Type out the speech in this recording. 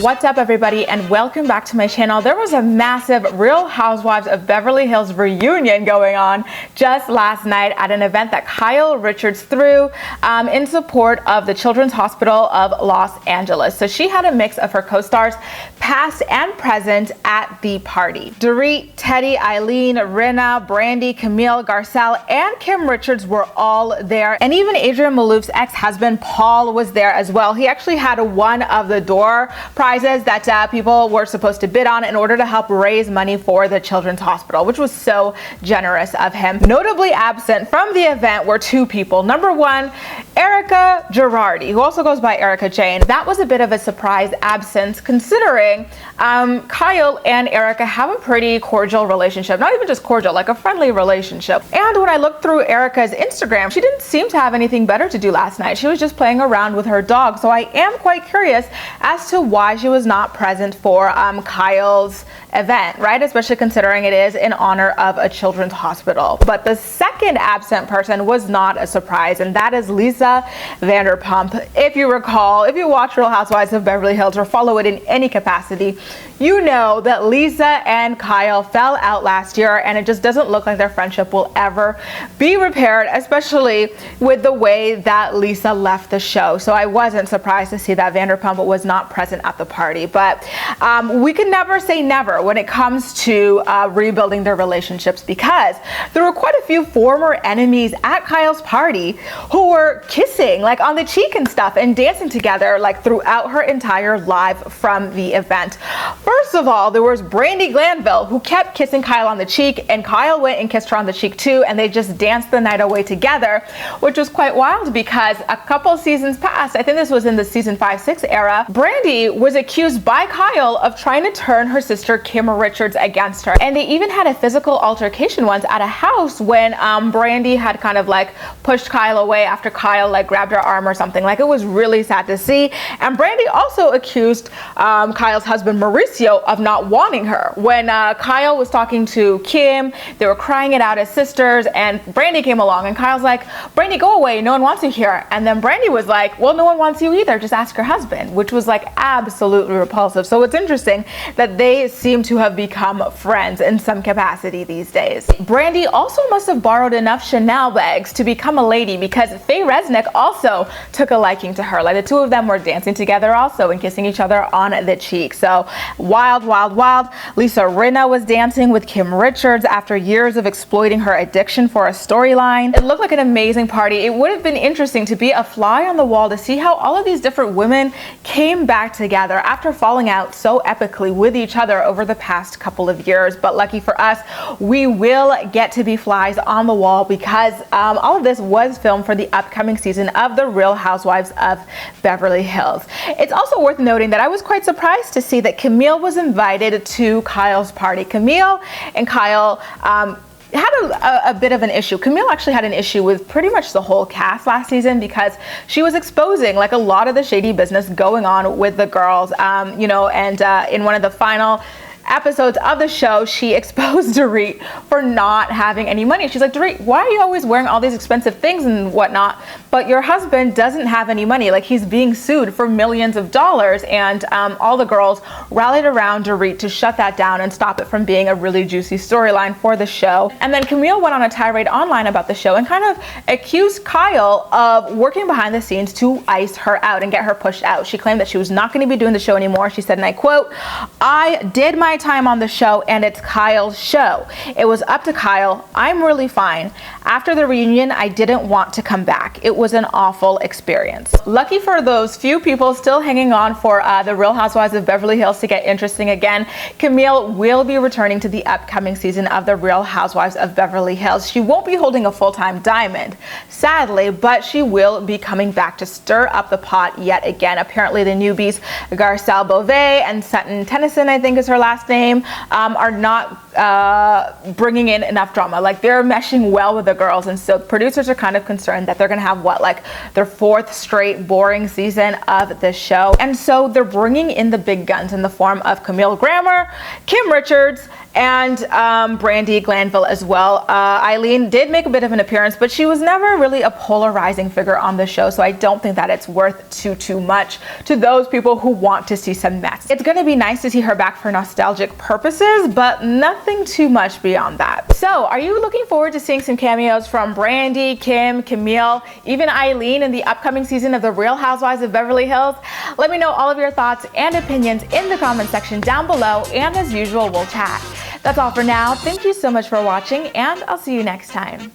What's up, everybody, and welcome back to my channel. There was a massive Real Housewives of Beverly Hills reunion going on just last night at an event that Camilles Return threw in support of the Children's Hospital of Los Angeles. So she had a mix of her co-stars, past and present, at the party. Dorit, Teddy, Eileen, Rinna, Brandi, Camille, Garcelle, and Kim Richards were all there. And even Adrian Malouf's ex-husband, Paul, was there as well. He actually had one of the door prizes that people were supposed to bid on in order to help raise money for the Children's Hospital, which was so generous of him. Notably absent from the event were two people. Number one, Erika Jayne, who also goes by Erika Jayne. That was a bit of a surprise absence, considering Kyle and Erika have a pretty cordial relationship. Not even just cordial, like a friendly relationship. And when I looked through Erika's Instagram, she didn't seem to have anything better to do last night. She was just playing around with her dog. So I am quite curious as to why she was not present for Kyle's event, right? Especially considering it is in honor of a children's hospital. But the second absent person was not a surprise, and that is Lisa Vanderpump. If you recall, if you watch Real Housewives of Beverly Hills or follow it in any capacity, you know that Lisa and Kyle fell out last year, and it just doesn't look like their friendship will ever be repaired, especially with the way that Lisa left the show. So I wasn't surprised to see that Vanderpump was not present at the party. But we can never say never when it comes to rebuilding their relationships, because there were quite a few former enemies at Kyle's party who were kissing like on the cheek and stuff and dancing together like throughout her entire live from the event. First of all, there was Brandi Glanville, who kept kissing Kyle on the cheek, and Kyle went and kissed her on the cheek too, and they just danced the night away together, which was quite wild because a couple seasons past, I think this was in the season 5-6 era, Brandi was accused by Kyle of trying to turn her sister Kim Richards against her. And they even had a physical altercation once at a house when Brandi had kind of like pushed Kyle away after Kyle like grabbed her arm or something. Like, it was really sad to see. And Brandi also accused Kyle's husband Mauricio of not wanting her. When Kyle was talking to Kim, they were crying it out as sisters, and Brandi came along and Kyle's like, Brandi, go away, no one wants you here. And then Brandi was like, well, no one wants you either, just ask your husband, which was like absolutely repulsive. So it's interesting that they seem to have become friends in some capacity these days. Brandi also must have borrowed enough Chanel bags to become a lady, because Faye Resnick also took a liking to her. Like, the two of them were dancing together also and kissing each other on the cheek. So wild, wild, wild. Lisa Rinna was dancing with Kim Richards after years of exploiting her addiction for a storyline. It looked like an amazing party. It would have been interesting to be a fly on the wall to see how all of these different women came back together after falling out so epically with each other over the past couple of years. But lucky for us, we will get to be flies on the wall, because all of this was filmed for the upcoming season of the Real Housewives of Beverly Hills. It's also worth noting that I was quite surprised to see that Camille was invited to Kyle's party. Camille and Kyle had a bit of an issue. Camille actually had an issue with pretty much the whole cast last season, because she was exposing like a lot of the shady business going on with the girls, you know, and in one of the final episodes of the show, she exposed Dorit for not having any money. She's like, Dorit, why are you always wearing all these expensive things and whatnot, but your husband doesn't have any money? Like, he's being sued for millions of dollars. And all the girls rallied around Dorit to shut that down and stop it from being a really juicy storyline for the show. And then Camille went on a tirade online about the show and kind of accused Kyle of working behind the scenes to ice her out and get her pushed out. She claimed that she was not going to be doing the show anymore. She said, and I quote, I did my time on the show, and it's Kyle's show. It was up to Kyle. I'm really fine. After the reunion, I didn't want to come back. It was an awful experience. Lucky for those few people still hanging on for the Real Housewives of Beverly Hills to get interesting again, Camille will be returning to the upcoming season of the Real Housewives of Beverly Hills. She won't be holding a full-time diamond, sadly, but she will be coming back to stir up the pot yet again. Apparently the newbies, Garcelle Beauvais and Sutton Tennyson, I think is her last name, are not bringing in enough drama. Like, they're meshing well with the girls, and so producers are kind of concerned that they're gonna have like their fourth straight boring season of the show. And so they're bringing in the big guns in the form of Camille Grammar, Kim Richards, and Brandi Glanville as well. Eileen did make a bit of an appearance, but she was never really a polarizing figure on the show, so I don't think that it's worth too much to those people who want to see some mess. It's gonna be nice to see her back for nostalgic purposes, but nothing too much beyond that. So, are you looking forward to seeing some cameos from Brandi, Kim, Camille, even Eileen in the upcoming season of The Real Housewives of Beverly Hills? Let me know all of your thoughts and opinions in the comment section down below, and as usual, we'll chat. That's all for now. Thank you so much for watching, and I'll see you next time.